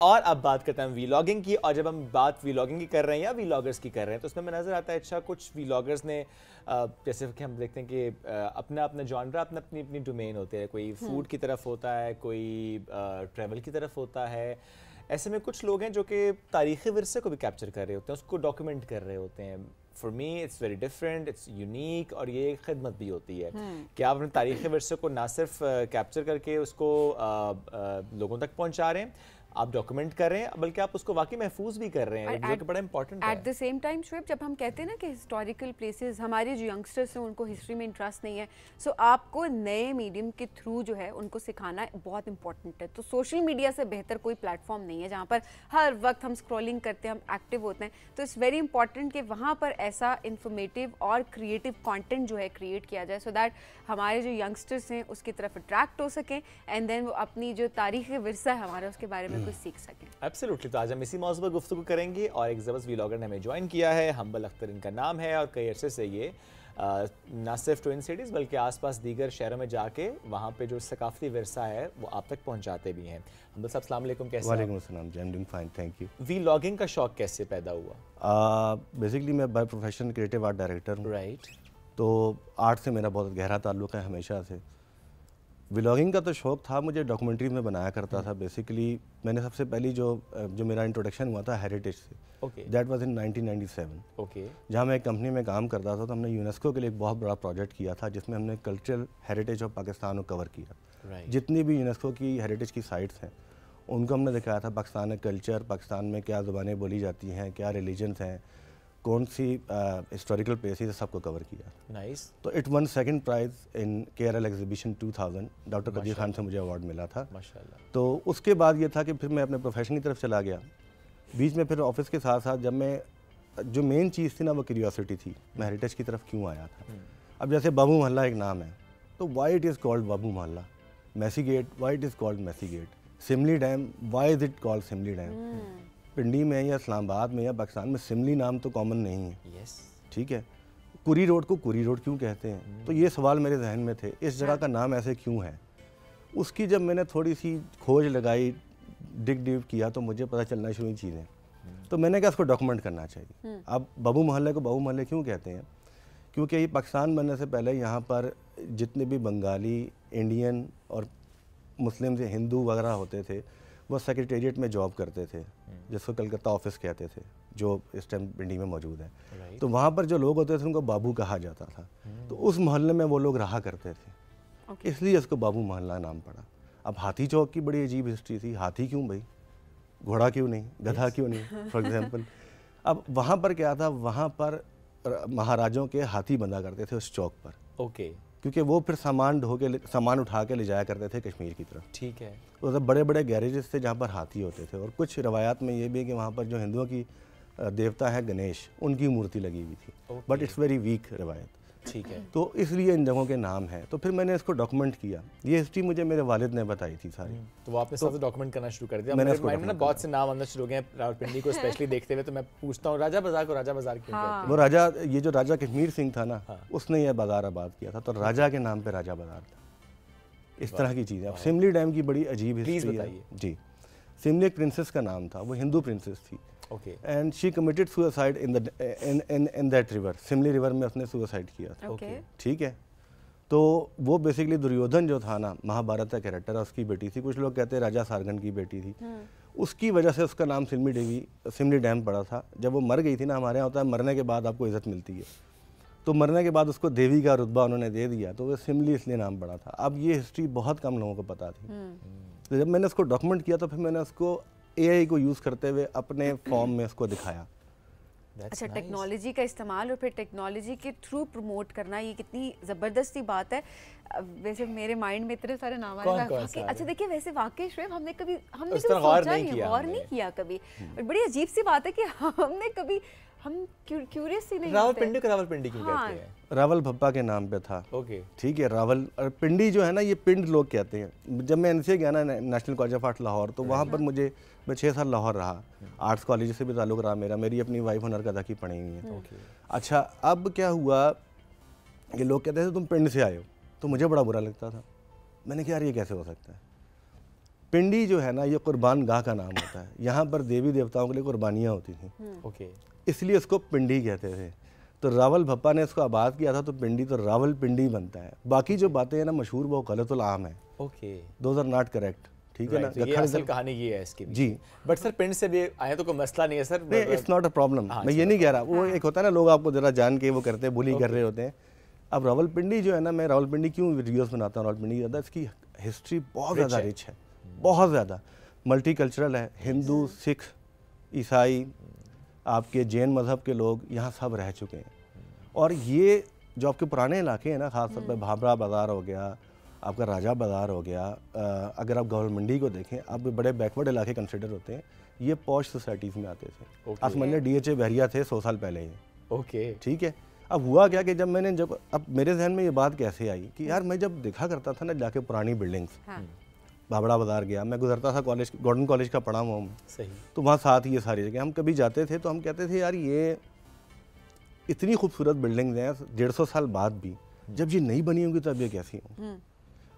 और अब बात करते हैं वीलॉगिंग की। और जब हम बात वीलॉगिंग की कर रहे हैं या वीलॉगर्स की कर रहे हैं तो उसमें हमें नज़र आता है अच्छा कुछ वीलॉगर्स ने जैसे कि हम देखते हैं कि अपना अपना जॉनरा अपना अपनी अपनी डोमेन होते हैं। कोई फूड की तरफ होता है, कोई ट्रैवल की तरफ होता है। ऐसे में कुछ लोग हैं जो कि तारीख़ी विरसे को भी कैप्चर कर रहे होते हैं, उसको डॉक्यूमेंट कर रहे होते हैं। For me it's very different, it's unique और ये एक खिदमत भी होती है कि आप अपने तारीख़ी विरसे को ना सिर्फ कैप्चर करके उसको लोगों तक पहुँचा रहे हैं, आप डॉक्यूमेंट कर रहे हैं, बल्कि आप उसको वाकई महफूज भी कर रहे हैं, जो कि बड़ा इंपॉर्टेंट है। At the same time Shoaib, जब हम कहते हैं ना कि हिस्टोरिकल प्लेसेस, हमारे जो यंगस्टर्स हैं उनको हिस्ट्री में इंटरेस्ट नहीं है, सो आपको नए मीडियम के थ्रू जो है उनको सिखाना बहुत इंपॉर्टेंट है। तो सोशल मीडिया से बेहतर कोई प्लेटफॉर्म नहीं है जहाँ पर हर वक्त हम स्क्रॉलिंग करते हैं, हम एक्टिव होते हैं। तो इट्स वेरी इंपॉर्टेंट कि वहाँ पर ऐसा इंफॉर्मेटिव और क्रिएटिव कॉन्टेंट जो है क्रिएट किया जाए, सो दैट हमारे जो यंगस्टर्स हैं उसकी तरफ अट्रैक्ट हो सकें एंड देन वो अपनी जो तारीख़ी विरसा है हमारा उसके बारे में कुछ सीख सकें। एब्सोल्युटली। तो आज हम इसी मौजूद पर गुफ्तगू करेंगे और एक ज़बरदस्त व्लॉगर ने हमें ज्वाइन किया है, हम्बल अख्तर इनका नाम है और कई अरसे से ये ना सिर्फ ट्विन सिटीज़ बल्कि आसपास दीगर शहरों में जाके वहाँ पे जो सकाफती विरसा है वो आप तक पहुँचाते भी हैं। हम्बल साहब अस्सलाम वालेकुम, कैसे हैं? वालेकुम अस्सलाम जी, I am doing fine, thank you. Vlogging का शौक कैसे पैदा हुआ? बेसिकली मैं by profession creative art director हूँ। राइट। तो आर्ट से मेरा बहुत गहरा ताल्लुक़ है हमेशा से। व्लॉगिंग का तो शौक़ था मुझे, डॉक्यूमेंट्रीज में बनाया करता था। बेसिकली मैंने सबसे पहली जो मेरा इंट्रोडक्शन हुआ था हेरिटेज से, दैट वाज इन 1997। ओके। जहाँ मैं एक कंपनी में काम करता था तो हमने यूनेस्को के लिए एक बहुत बड़ा प्रोजेक्ट किया था जिसमें हमने कल्चरल हेरिटेज ऑफ पाकिस्तान को कवर किया। जितनी भी यूनेस्को की हेरिटेज की साइट्स हैं उनको हमने दिखाया था, पाकिस्तान का कल्चर, पाकिस्तान में क्या ज़ुबानें बोली जाती हैं, क्या रिलीजन्स हैं, कौन सी हिस्टोरिकल प्लेसेस, सबको कवर किया। नाइस। तो it won second prize in KRL exhibition 2000, doctor Qadeer Khan से मुझे अवार्ड मिला था। माशाल्लाह। तो उसके बाद ये था कि फिर मैं अपने प्रोफेशन की तरफ चला गया। बीच में फिर ऑफिस के साथ साथ जब मैं जो मेन चीज़ थी ना वो क्यूरियोसिटी थी, मैं हेरिटेज की तरफ क्यों आया था। अब जैसे बाबू मोहल्ला एक नाम है, तो why it is called Babu Mohalla, Massey gate, why it is called Massey gate, Simly dam, why is it called Simly dam. Pindi में या इस्लामाबाद में या पाकिस्तान में सिमली नाम तो कॉमन नहीं है। यस। ठीक है, कुरी रोड को कुरी रोड क्यों कहते हैं? तो ये सवाल मेरे जहन में थे, इस जगह का नाम ऐसे क्यों है। उसकी जब मैंने थोड़ी सी खोज लगाई, डिग किया, तो मुझे पता चलना शुरू हुई चीज़ें। तो मैंने कहा इसको डॉक्यूमेंट करना चाहिए। अब बाबू मोहल्ले को बाबू मोहल्ले क्यों कहते हैं? क्योंकि ये पाकिस्तान बनने से पहले यहाँ पर जितने भी बंगाली, इंडियन और मुस्लिम से हिंदू वगैरह होते थे वो सेक्रेटेरिएट में जॉब करते थे, जिसको कलकत्ता ऑफिस कहते थे, जो इस टाइम पिंडी में मौजूद है। तो वहाँ पर जो लोग होते थे उनको बाबू कहा जाता था। तो उस मोहल्ले में वो लोग रहा करते थे, इसलिए इसको बाबू मोहल्ला नाम पड़ा। अब हाथी चौक की बड़ी अजीब हिस्ट्री थी, हाथी क्यों भाई, घोड़ा क्यों नहीं, गधा क्यों नहीं, फॉर एग्जाम्पल। अब वहाँ पर क्या था, वहाँ पर महाराजों के हाथी बंधा करते थे उस चौक पर। ओके। क्योंकि वो फिर सामान उठा के ले जाया करते थे कश्मीर की तरफ। ठीक है। तो सब बड़े बड़े गैरेजेस थे जहाँ पर हाथी होते थे। और कुछ रवायात में ये भी है कि वहाँ पर जो हिंदुओं की देवता है गणेश, उनकी मूर्ति लगी हुई थी, बट इट्स वेरी वीक रवायत। ठीक है। तो इसलिए इन जगहों के नाम हैं। तो फिर मैंने इसको डॉक्यूमेंट किया। ये हिस्ट्री मुझे मेरे वालिद ने बताई थी सारी। तो वो आपने सबसे डॉक्यूमेंट करना शुरू कर दिया। मैंने मेरे माइंड में ना बहुत से नाम आना शुरू हो गए हैं रावलपिंडी को स्पेशली देखते हुए। तो मैं पूछता हूँ राजा बाजार को राजा बाजार क्यों कहते हैं? वो राजा, ये जो राजा कश्मीर सिंह था ना, उसने ये बाजार आबाद किया था, तो राजा के नाम पे राजा बाजार था। इस तरह की चीज़ें। अब सिमली डैम की बड़ी अजीब हिस्ट्री है जी। सिमली एक प्रिंसेस का नाम था, वो हिंदू प्रिंसेस थी। Okay. And she committed suicide in that river, Simly river में उसने सुसाइड किया था। ओके। ठीक है। तो वो बेसिकली दुर्योधन जो था ना, महाभारत का कैरेक्टर, उसकी बेटी थी। कुछ लोग कहते हैं राजा सारगन की बेटी थी। उसकी वजह से उसका नाम सिमली डैम पड़ा था। जब वो मर गई थी ना, हमारे यहाँ होता है मरने के बाद आपको इज्जत मिलती है, तो मरने के बाद उसको देवी का रुतबा उन्होंने दे दिया, तो वो सिमली इसलिए नाम पड़ा था। अब ये हिस्ट्री बहुत कम लोगों को पता थी। तो जब मैंने उसको डॉक्यूमेंट किया तो फिर मैंने उसको AI को यूज़ करते हुए अपने फॉर्म में उसको दिखाया। अच्छा, टेक्नोलॉजी का इस्तेमाल और फिर टेक्नोलॉजी के थ्रू प्रमोट करना, ये कितनी ज़बरदस्ती बात है। वैसे मेरे माइंड में इतने सारे नाम आ रहे हैं। अच्छा देखिए, वैसे वाकई शुएब हमने कभी गौर नहीं किया कभी। बड़ी अजीब सी बात है कि हमने कभी, हम क्यूरियस ही नहीं। रावलपिंडी को रावलपिंडी क्यों कहते हैं? रावल भप्पा के नाम पे था। ओके। ठीक है। रावल और पिंडी जो है ना, ये पिंड लोग कहते हैं। जब मैं NCA गया ना, national college of art Lahore, तो वहाँ पर मैं 6 साल लाहौर रहा। आर्ट्स कॉलेज से भी ताल्लुक़ रहा मेरा। मेरी अपनी वाइफ हुनर कदा की पढ़ी हुई है। अच्छा, अब क्या हुआ कि लोग कहते थे तुम पिंड से आए हो, तो मुझे बड़ा बुरा लगता था। मैंने कहा यार ये कैसे हो सकता है। पिंडी जो है ना ये कुर्बान गाह का नाम होता है, यहाँ पर देवी देवताओं के लिए कुर्बानियाँ होती थी, ओके, इसलिए इसको पिंडी कहते थे। तो रावल भप्पा ने इसको आबाद किया था तो पिंडी तो रावल पिंडी बनता है। बाकी जो बातें हैं ना मशहूर वो गलतुल आम है, okay, those are not correct, ठीक है ना। तो ये असल कहानी ये है इसकी जी। बट सर पिंड से भी आए तो कोई मसला नहीं है सर, नहीं, इट्स नॉट अ प्रॉब्लम, मैं ये नहीं कह रहा, वो एक होता है ना लोग आपको जरा जान के वो करते हैं, बुली कर रहे होते हैं। अब रावलपिंडी जो है ना, मैं रावलपिंडी क्यों वीडियोस बनाता हूँ, रावलपिंडी ज़्यादा इसकी हिस्ट्री बहुत ज़्यादा रिच है, बहुत ज़्यादा मल्टी कल्चरल है। हिंदू, सिख, ईसाई, आपके जैन मज़हब के लोग यहाँ सब रह चुके हैं। और ये जो आपके पुराने इलाके हैं ना, ख़ासतौर पर भाभरा बाज़ार हो गया, आपका राजा बाज़ार हो गया, अगर आप गौल मंडी को देखें, आप बड़े बैकवर्ड इलाके कंसिडर होते हैं, ये पॉश सोसाइटीज़ में आते थे। आप समझ लें DHA बहरिया थे 100 साल पहले ही, ओके, ठीक है। अब हुआ क्या कि अब मेरे जहन में ये बात कैसे आई कि यार मैं जब देखा करता था ना जाके पुरानी बिल्डिंग्स, भाभड़ा बाज़ार गया, मैं गुजरता था कॉलेज, गॉर्डन कॉलेज का पढ़ा हुआ हूँ, सही, तो वहाँ साथ ही ये सारी जगह हम कभी जाते थे तो हम कहते थे यार ये इतनी खूबसूरत बिल्डिंग्स हैं 150 साल बाद भी, जब ये नहीं बनी होंगी तब ये कैसी हों।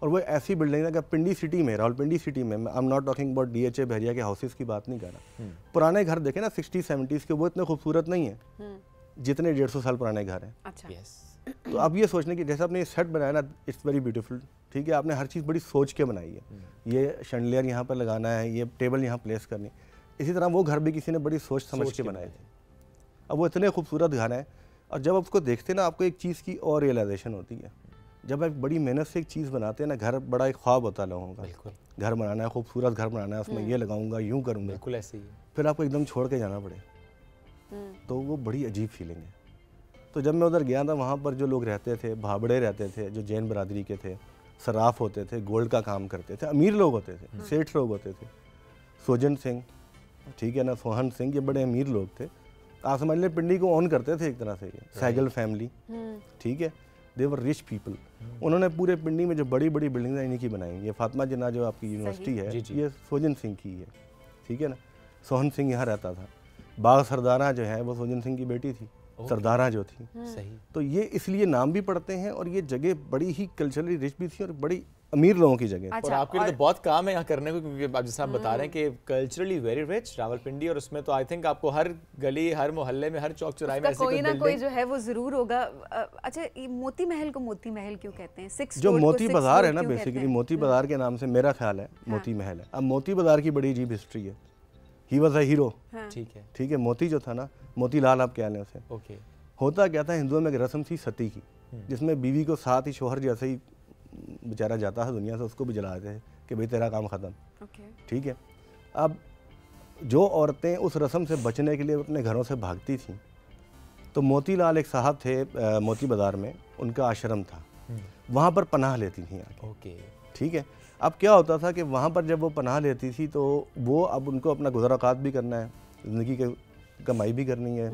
और वो ऐसी बिल्डिंग है कि पिंडी सिटी में, रावलपिंडी सिटी में, I am not talking about DHA बहरिया के हाउसेस की बात नहीं कर रहा, पुराने घर देखे ना 60-70s के, वो इतने खूबसूरत नहीं है जितने 150 साल पुराने घर हैं। अच्छा, तो अब ये सोचने की, जैसे आपने ये सेट बनाया ना, इट्स वेरी ब्यूटीफुल, ठीक है, आपने हर चीज़ बड़ी सोच के बनाई है, ये शैंडलियर यहाँ पर लगाना है, ये टेबल यहाँ प्लेस करनी, इसी तरह वो घर भी किसी ने बड़ी सोच समझ के बनाए थे। अब वो इतने खूबसूरत घर हैं, और जब आप उसको देखते ना आपको एक चीज़ की और रियलाइजेशन होती है। जब आप बड़ी मेहनत से एक चीज़ बनाते हैं ना, घर बड़ा एक ख्वाब होता है लोगों का, बिल्कुल, घर बनाना है, खूबसूरत घर बनाना है, उसमें ये लगाऊंगा, यूँ करूँगा, बिल्कुल ऐसे ही है। फिर आपको एकदम छोड़ के जाना पड़े, तो वो बड़ी अजीब फीलिंग है। तो जब मैं उधर गया था, वहाँ पर जो लोग रहते थे, भाबड़े रहते थे, जो जैन बरादरी के थे, सराफ होते थे, गोल्ड का काम करते थे, अमीर लोग होते थे, सेठ लोग होते थे, सोजन सिंह, ठीक है ना, सोहन सिंह, ये बड़े अमीर लोग थे। आप समझ लें पिंडी को ऑन करते थे एक तरह से, ये सैगल फैमिली, ठीक है, दे वर रिच पीपल। उन्होंने पूरे पिंडी में जो बड़ी बड़ी बिल्डिंग इन्हीं की बनाई। ये फातिमा जिन्ना जो आपकी यूनिवर्सिटी है, ये सोजन सिंह की है, ठीक है ना। सोहन सिंह यहाँ रहता था। बाग सरदारा जो है वो सोजन सिंह की बेटी थी, सरदारा जो थी, सही। तो ये इसलिए नाम भी पड़ते हैं, और ये जगह बड़ी ही कल्चरली रिच भी थी और बड़ी अमीर लोगों की जगह। और आपके लिए तो बहुत काम है यहाँ करने को, क्योंकि आप जैसे आप बता रहे हैं कि कल्चरली वेरी रिच रावलपिंडी, और उसमें तो आई थिंक आपको हर गली, हर मोहल्ले में, हर चौक चौराहे में ऐसे कोई ना कोई जो है वो जरूर होगा। अच्छा, ये मोती महल को मोती महल क्यों कहते हैं? जो मोती बाजार है ना, बेसिकली मोती बाजार के नाम से मेरा ख्याल है मोती महल है। अब मोती बाजार की बड़ी अजीब हिस्ट्री है। ही वॉज अ हीरो, ठीक है, मोती जो था ना, मोतीलाल आप कह लें उसे, ओके। होता क्या था, हिंदुओं में एक रस्म थी सती की, जिसमें बीवी को साथ ही शोहर जैसे ही बेचारा जाता है दुनिया से, उसको भी जलाते हैं कि भाई तेरा काम ख़त्म, ठीक है। अब जो औरतें उस रस्म से बचने के लिए अपने घरों से भागती थीं, तो मोतीलाल एक साहब थे मोती बाज़ार में, उनका आश्रम था, वहाँ पर पनाह लेती थी आके, ओके, ठीक है। अब क्या होता था कि वहाँ पर जब वो पनाह लेती थी तो वो, अब उनको अपना गुज़राकात भी करना है, ज़िंदगी की कमाई भी करनी है,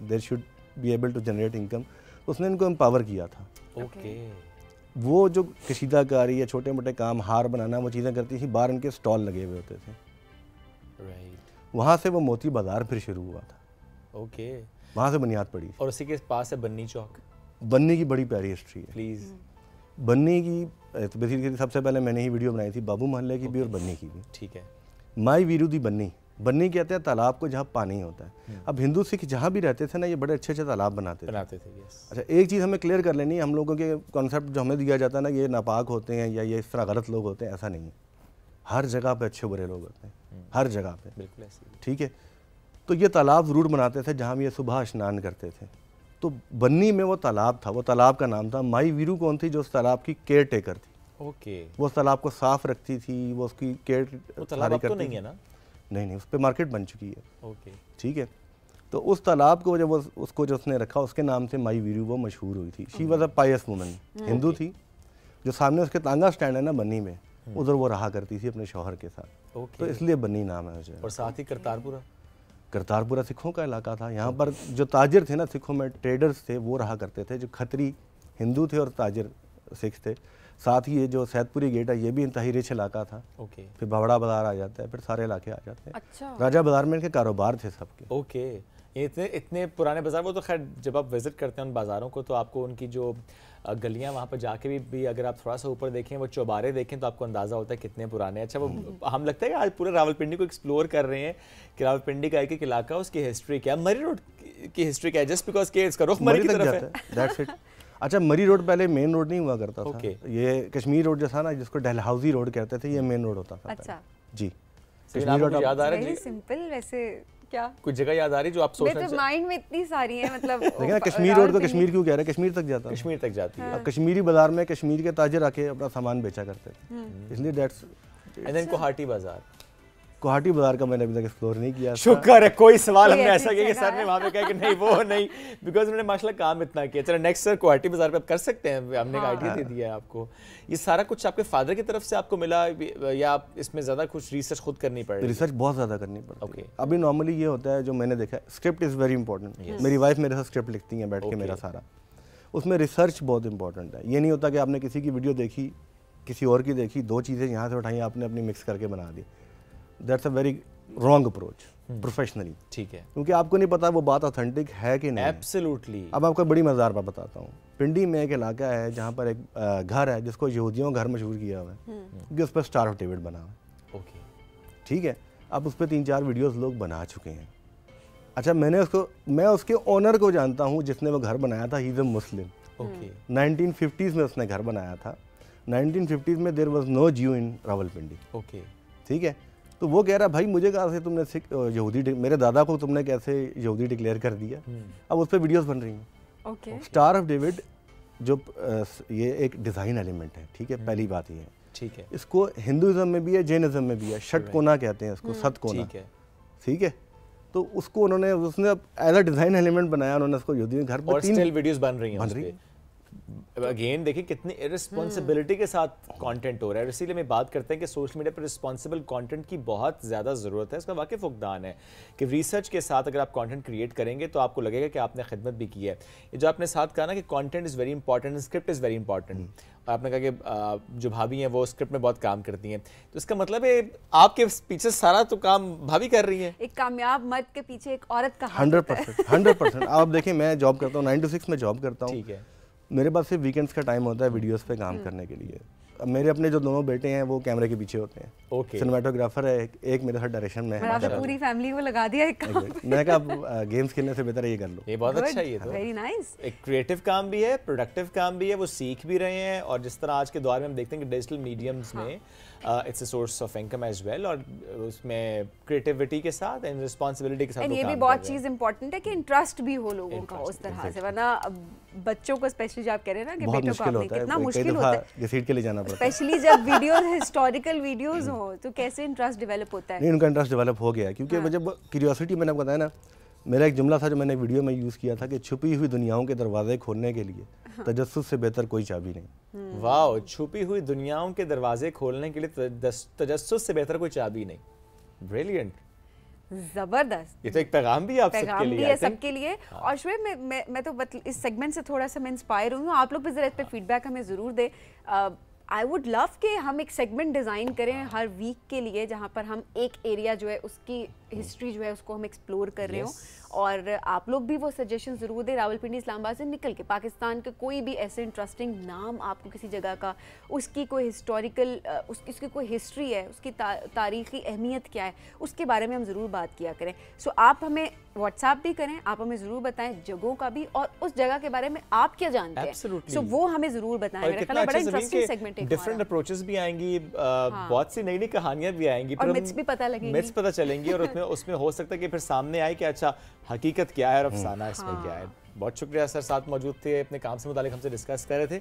there should be able to generate income, उसने इनको एम्पावर किया था। ओके। वो जो कशीदाकारी या छोटे मोटे काम, हार बनाना, वो चीज़ें करती थी, बाहर इनके स्टॉल लगे हुए होते थे, राइट। वहाँ से वो मोती बाज़ार फिर शुरू हुआ था, ओके, वहाँ से बुनियाद पड़ी। और उसी के पास है बन्नी चौक। बन्नी की बड़ी प्यारी हिस्ट्री है, प्लीज़। बन्नी की बेसिकली सबसे पहले मैंने ही वीडियो बनाई थी, बाबू मोहल्ले की भी और बन्नी की भी, ठीक है। माई वीरू दी बन्नी, बन्नी कहते हैं तालाब को जहाँ पानी होता है। अब हिंदू सिख जहाँ भी रहते थे ना, ये बड़े अच्छे अच्छे तालाब बनाते थे। यस। अच्छा, एक चीज़ हमें क्लियर कर लेनी है, हम लोगों के कॉन्सेप्ट जो हमें दिया जाता है ना, ये नापाक होते हैं या ये इस तरह गलत लोग होते हैं, ऐसा नहीं है। हर जगह पे अच्छे बुरे लोग होते हैं, हर जगह पे, बिल्कुल ऐसे, ठीक है। तो ये तालाब ज़रूर बनाते थे जहाँ ये सुबह स्नान करते थे। तो बन्नी में वो तालाब था, वो तालाब का नाम था माई वीरू। कौन थी? जो उस तालाब की केयर टेकर थी। ओके। वो उस तालाब को साफ रखती थी, वो उसकी केयर सारी करती। नहीं है ना? नहीं, उस पर मार्केट बन चुकी है। ओके, ठीक है। तो उस तालाब को जब उसको जो उसने रखा, उसके नाम से माई वीरू वो मशहूर हुई थी। She was a pious woman, Hindu थी। जो सामने उसके तांगा स्टैंड है ना बन्नी में, उधर वो रहा करती थी अपने शौहर के साथ। ओके। तो इसलिए बन्नी नाम है उसे। और साथ ही करतारपुरा, करतारपुरा सिखों का इलाका था। यहाँ पर जो ताजिर थे ना सिखों में, ट्रेडर्स थे, वो रहा करते थे। जो खत्री हिंदू थे और ताजिर सिख थे। साथ ही ये जो सैदपुरी गेट है, ये भी इंतहाई रिच इलाका था। ओके। फिर भावड़ा बाजार आ जाता है, फिर सारे इलाके आ जाते हैं। अच्छा। राजा बाजार में इनके कारोबार थे सबके। ओके। ये इतने इतने पुराने बाजार, वो तो खैर जब आप विजिट करते हैं उन बाज़ारों को तो आपको उनकी जो गलियां वहाँ पर जाके भी अगर आप थोड़ा सा ऊपर देखें, वो चौबारे देखें तो आपको अंदाज़ा होता है कितने पुराने हैं। अच्छा, वो हम लगता है कि आज पूरे रावलपिंडी को एक्सप्लोर कर रहे हैं कि रावलपिंडी का एक इलाका, उसकी हिस्ट्री क्या, मरी रोड की हिस्ट्री क्या है, जस्ट बिकॉज के इसका रुख मरी की तरफ है। That's it. अच्छा, मरी रोड पहले मेन रोड नहीं हुआ करता था। Okay. ये कश्मीर रोड जो था ना, जिसको डलहौजी रोड कहते थे, ये मेन रोड होता था। अच्छा जी, कश्मीर रोड याद आ रहा है वेरी जी? सिंपल। वैसे क्या कुछ जगह याद आ रही जो आप सोच रहे मेरे माइंड में इतनी सारी हैं, मतलब लेकिन ना कश्मीर रोड को कश्मीर क्यों कह रहे हैं, कश्मीर तक जाता है। कश्मीर तक जाती है। अब कश्मीरी बाजार में कश्मीर के ताजिर आके अपना सामान बेचा करते थे, इसलिए दैट्स। एंड देन गुवाहाटी बाजार। गुवाहाटी बाजार का मैंने अभी तक एक्सप्लोर नहीं किया। शुक्र है कोई सवाल कोई हमने ऐसी ऐसा किया कि जगह सर ने वहाँ पे कहा कि नहीं वो नहीं, बिकॉज उन्होंने माशाल्लाह काम इतना किया। चलो नेक्स्ट सर गुवाहाटी बाजार पे आप कर सकते हैं, हमने एक आइडिया दे दिया है आपको। ये सारा कुछ आपके फादर की तरफ से आपको मिला या आप इसमें ज़्यादा कुछ रिसर्च खुद करनी पड़ी? रिसर्च बहुत ज़्यादा करनी पड़ती Okay. है। अभी नॉर्मली ये होता है, जो मैंने देखा है, स्क्रिप्ट इज़ वेरी इंपॉर्टेंट। मेरी वाइफ मेरे साथ स्क्रिप्ट लिखती हैं बैठ के, मेरा सारा उसमें रिसर्च बहुत इंपॉर्टेंट है। ये नहीं होता कि आपने किसी की वीडियो देखी, किसी और की देखी, दो चीज़ें यहाँ से उठाई, आपने अपनी मिक्स करके बना दी। That's a very wrong approach professionally. ठीक है, क्योंकि आपको नहीं पता वो बात ऑथेंटिक है कि नहीं। एब्सोल्युटली। अब आपको बड़ी मज़ेदार बात बताता हूँ। पिंडी में एक इलाका है जहाँ पर एक घर है जिसको यहूदियों घर मशहूर किया हुआ है, क्योंकि उस पर स्टार ऑफ डेविड बना हुआ है। ओके, ठीक है, अब उस पर 3-4 वीडियोस लोग बना चुके हैं। अच्छा, मैं उसके ओनर को जानता हूँ जिसने वो घर बनाया था। He is a Muslim. Okay, 1950s में उसने घर बनाया था। 1950s में देयर वाज नो ज्यू इन रावलपिंडी। ओके, ठीक है, तो वो कह रहा भाई मुझे कहाँ से तुमने यहूदी, मेरे दादा को तुमने कैसे यहूदी डिक्लेयर कर दिया। अब उस पर वीडियोस बन रही हैं। ओके स्टार ऑफ डेविड जो ये एक डिज़ाइन एलिमेंट है, ठीक है, पहली बात ये है। ठीक है, इसको हिंदुइज्म में भी है, जैनिज्म में भी है। षटकोना कहते हैं इसको, सतकोना। ठीक है, ठीक है, तो उसको उसने एज अ डिज़ाइन एलिमेंट बनाया उन्होंने उसको यहूदी घर पर। और स्टिल वीडियोस बन रही हैं बन उस रही पे। अगेन देखिए कितनी इररिस्पॉन्सिबिलिटी के साथ कंटेंट हो रहा है। इसीलिए मैं बात करते हैं कि सोशल मीडिया पर रिस्पॉन्सिबल कंटेंट की बहुत ज़्यादा ज़रूरत है। इसका वाकई फुकदान है कि रिसर्च के साथ अगर आप कंटेंट क्रिएट करेंगे तो आपको लगेगा कि आपने खिदमत भी की है। ये जो आपने साथ कहा ना कि content is very important, script is very important, और आपने कहा कि जो भाभी हैं वो स्क्रिप्ट में बहुत काम करती हैं, तो इसका मतलब है आपके पीछे सारा तो काम भाभी कर रही हैं। एक कामयाब मर्द के पीछे एक औरत का हाथ होता है। 100%। आप देखिए, मैं जॉब करता हूँ, 9 to 6 में जॉब करता हूँ। ठीक है, मेरे पास सिर्फ वीकेंड्स का टाइम होता है वीडियोस पे काम करने के लिए। अब मेरे अपने जो दोनों बेटे हैं वो कैमरे के पीछे होते हैं। ओके, सिनेमाटोग्राफर है, एक मेरे साथ डायरेक्शन में है। आपने पूरी फैमिली को लगा दिया एक काम। मैंने कहा आप गेम्स खेलने से बेहतर है ये कर लो। ये बहुत अच्छा है। ये तो वेरी नाइस। एक क्रिएटिव काम भी है, प्रोडक्टिव काम भी है, वो सीख भी रहे हैं, और जिस तरह आज के दौर में हम देखते हैं कि डिजिटल मीडियम्स में it's a source of income as well, और उसमें क्रिएटिविटी के साथ एंड रिस्पांसिबिलिटी के साथ एंड ये भी बहुत चीज़ इंपॉर्टेंट है कि इंटरेस्ट भी हो लोगों का उस तरह से, वरना बच्चों को स्पेशली जो आप कह रहे हैं ना कि बहुत बेटों को मुश्किल आपने होता है, कितना कई मुश्किल होता है, दफ़ा घसीट के ले जाना पड़ता है। स्पेशली जब वीडियोस हिस्टोरिकल वीडियोस हो तो कैसे इंटरेस्ट डेवलप होता है। नहीं, उनका इंटरेस्ट डेवलप हो गया है, क्योंकि जब क्यूरियोसिटी, मैंने आपको बताया ना, मेरा एक जुमला था जो मैंने वीडियो में यूज़ किया था कि छुपी हुई दुनियाओं के दरवाजे खोलने के लिए तजस्सुस से बेहतर कोई चाबी नहीं। वाह, छुपी हुई दुनियाओं के दरवाजे खोलने के लिए तजस्सुस से बेहतर कोई चाबी नहीं। ब्रिलियंट, जबरदस्त। ये तो एक पैगाम भी है आप सबके पैगाम लिए, भी I है think। सबके लिए। और शुएब मैं तो इस सेगमेंट से थोड़ा सा मैं इंस्पायर हुई हूँ। आप लोग भी जरा इस पे फीडबैक हमें ज़रूर दें। आई वुड लव कि हम एक सेगमेंट डिज़ाइन करें हर वीक के लिए, जहाँ पर हम एक एरिया जो है उसकी हिस्ट्री जो है उसको हम एक्सप्लोर कर रहे हों, और आप लोग भी वो सजेशन ज़रूर दें। रावलपिंडी इस्लामाबाद से निकल के पाकिस्तान के कोई भी ऐसे इंटरेस्टिंग नाम आपको किसी जगह का, उसकी कोई हिस्टोरिकल उसकी कोई हिस्ट्री है, उसकी तारीख़ी अहमियत क्या है, उसके बारे में हम ज़रूर बात किया करें। सो आप हमें व्हाट्सएप भी करें, आप हमें ज़रूर बताएं जगहों का भी, और उस जगह के बारे में आप क्या जानते हैं, सो वो हमें ज़रूर बताएं। मेरा ख्याल है बड़ा इंटरेस्टिंग सेगमेंट है। डिफरेंट अप्रोचेस भी आएंगी, बहुत सी नई नई कहानियां भी आएंगी, और मिथ्स भी पता लगेंगे, मिथ्स पता चलेंगी, और उसमें हो सकता है कि फिर सामने आए कि अच्छा हकीकत क्या है और अफसाना इसमें क्या है। बहुत शुक्रिया सर, साथ मौजूद थे, अपने काम से मुतालिक हमसे डिस्कस कर रहे थे।